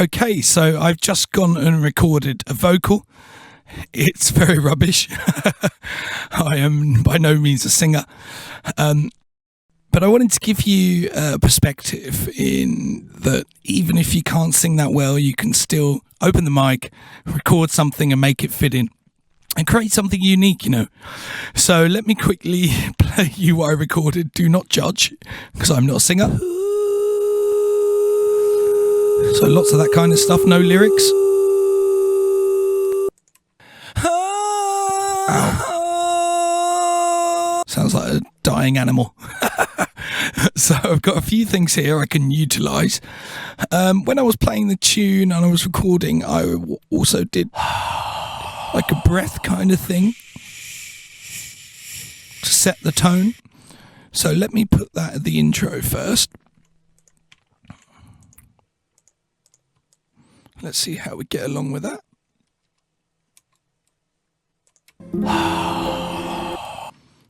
Okay, so I've just gone and recorded a vocal. It's very rubbish. I am by no means a singer. But I wanted to give you a perspective in that even if you can't sing that well, you can still open the mic, record something and make it fit in and create something unique, you know. So let me quickly play you what I recorded. Do not judge, because I'm not a singer. So lots of that kind of stuff, no lyrics. Ow. Sounds like a dying animal. So I've got a few things here I can utilise. When I was playing the tune and I was recording, I also did like a breath kind of thing to set the tone. So let me put that at the intro first. Let's see how we get along with that.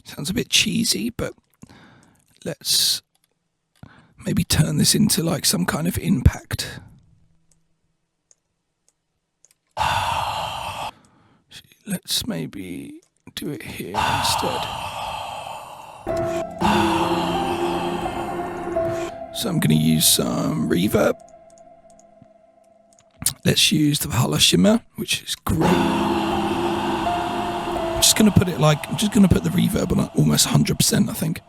Sounds a bit cheesy, but let's maybe turn this into like some kind of impact. Let's maybe do it here instead. So I'm going to use some reverb. Let's use the Valhalla Shimmer, which is great. I'm just going to put it like, I'm just going to put the reverb on almost 100%, I think.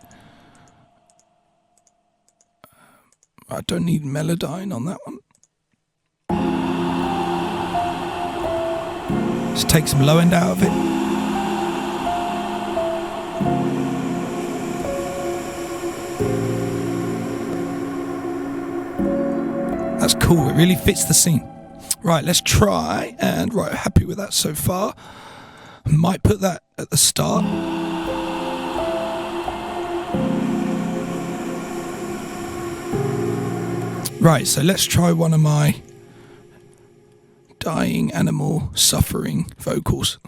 I don't need Melodyne on that one. Let's take some low end out of it. That's cool, it really fits the scene. Right, let's try, and right, happy with that so far. Might put that at the start. Right, so let's try one of my dying animal suffering vocals.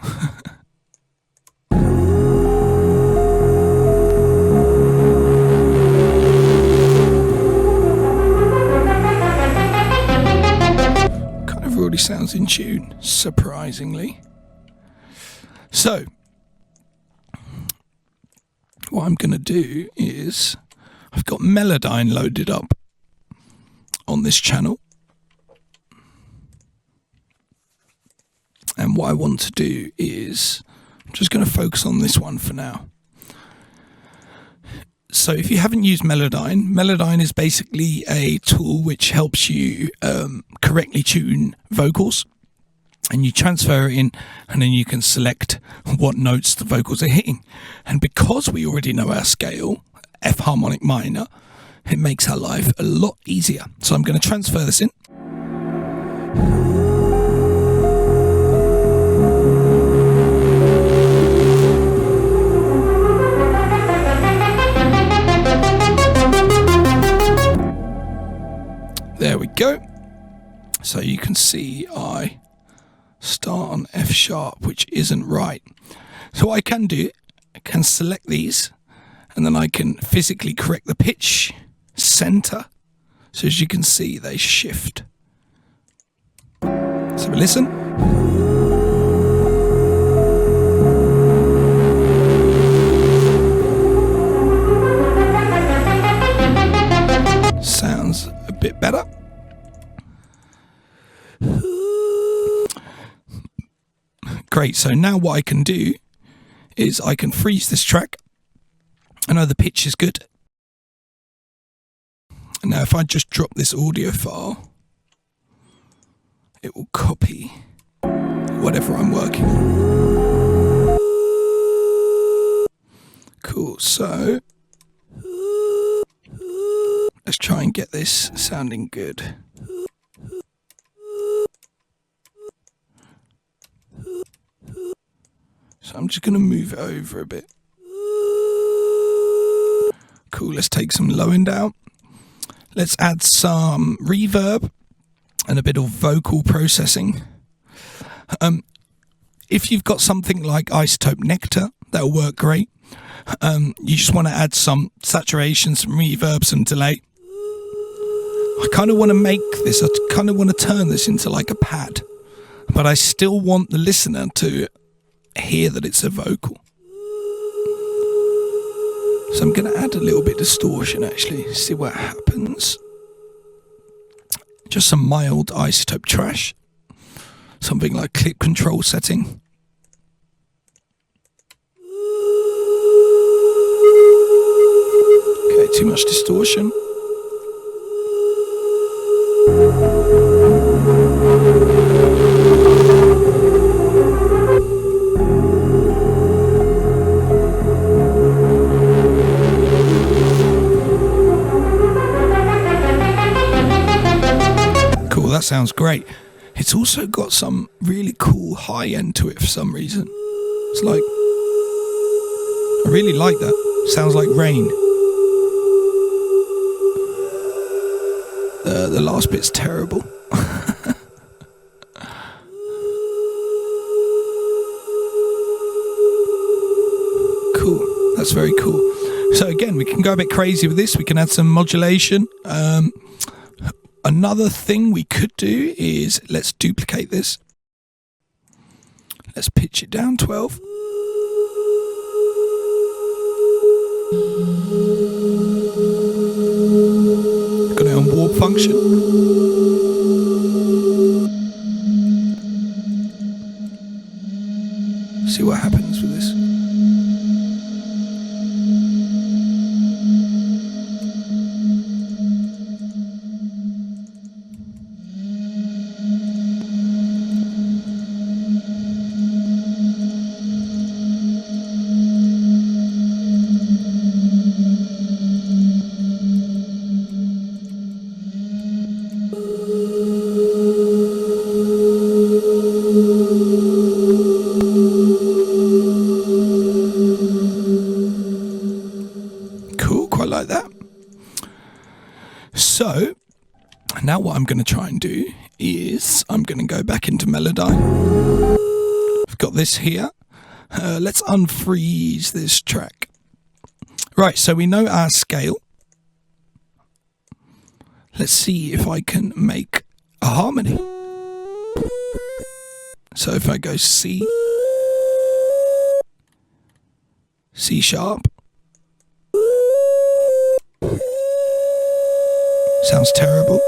Already sounds in tune, surprisingly. So what I'm going to do is I've got Melodyne loaded up on this channel, and what I want to do is I'm just going to focus on this one for now. So if you haven't used Melodyne, Melodyne is basically a tool which helps you correctly tune vocals, and you transfer it in, and then you can select what notes the vocals are hitting. And because we already know our scale, F harmonic minor, it makes our life a lot easier. So I'm going to transfer this in. There we go. So you can see I start on F sharp, which isn't right. So what I can do, I can select these, and then I can physically correct the pitch center. So as you can see, they shift. So listen. Sounds a bit better. Great, so now what I can do is I can freeze this track. I know the pitch is good. And now if I just drop this audio file, it will copy whatever I'm working on. Cool, so let's try and get this sounding good. So I'm just going to move it over a bit. Cool, let's take some low end out. Let's add some reverb and a bit of vocal processing. If you've got something like Isotope Nectar, that'll work great. You just want to add some saturation, some reverb, some delay. I kind of want to make this, I kind of want to turn this into like a pad, but I still want the listener to hear that it's a vocal. So I'm going to add a little bit of distortion actually, see what happens. Just some mild isotope trash, something like clip control setting. Okay, too much distortion. Cool, that sounds great. It's also got some really cool high end to it for some reason. It's like, I really like that. Sounds like rain. The last bit's terrible. Cool, that's very cool. So again, we can go a bit crazy with this. We can add some modulation. Another thing we could do is, let's duplicate this. Let's pitch it down 12. Got it on warp function. See what happens with this. Like that. So now what I'm going to try and do is I'm going to go back into Melodyne. I've got this here. Let's unfreeze this track. Right, so we know our scale. Let's see if I can make a harmony. So if I go C, C sharp, sounds terrible.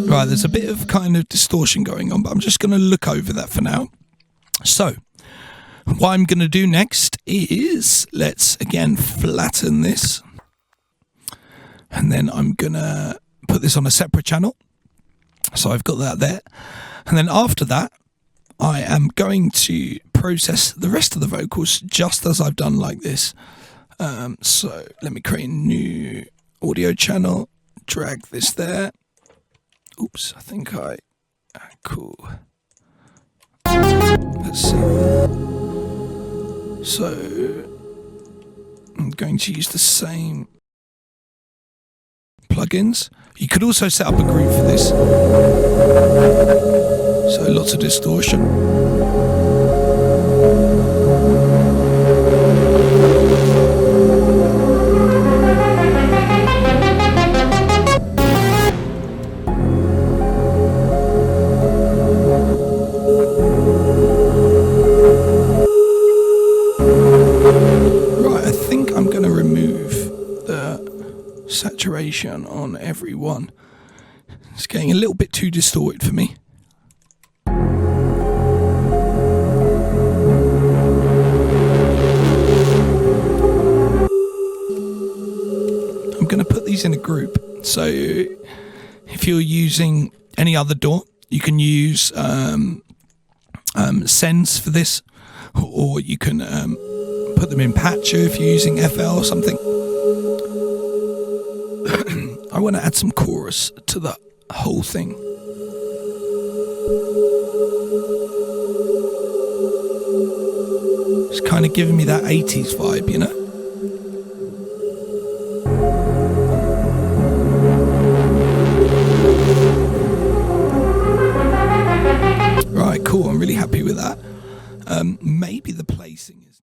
Right, there's a bit of kind of distortion going on, but I'm just going to look over that for now. So, what I'm going to do next is, let's again flatten this. And then I'm going to put this on a separate channel. So I've got that there. And then after that, I am going to process the rest of the vocals just as I've done like this. So let me create a new audio channel, drag this there. Oops, I think cool. Let's see. So I'm going to use the same plugins. You could also set up a group for this. So lots of distortion. Saturation on every one. It's getting a little bit too distorted for me. I'm going to put these in a group. So if you're using any other DAW, you can use sends for this, or you can put them in Patcher if you're using FL or something. I want to add some chorus to the whole thing. It's kind of giving me that 80s vibe, you know? spacing is